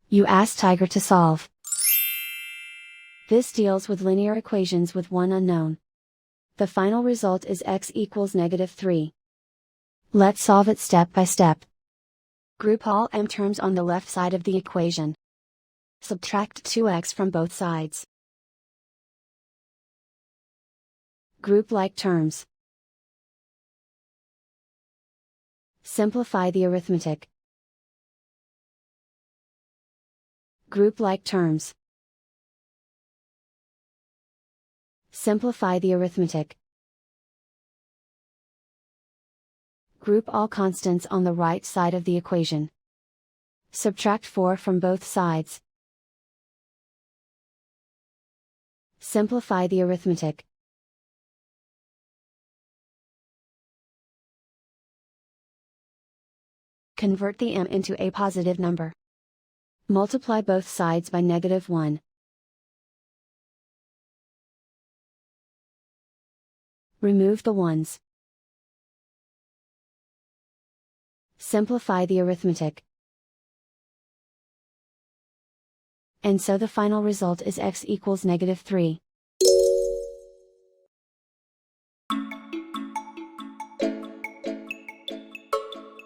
You ask Tiger to solve. This deals with linear equations with one unknown. The final result is x equals -3. Let's solve it step by step. Group all m terms on the left side of the equation. Subtract 2x from both sides. Group like terms. Simplify the arithmetic. Group like terms. Simplify the arithmetic. Group all constants on the right side of the equation. Subtract 4 from both sides. Simplify the arithmetic. Convert the m into a positive number. Multiply both sides by -1. Remove the ones. Simplify the arithmetic. And so the final result is x equals -3.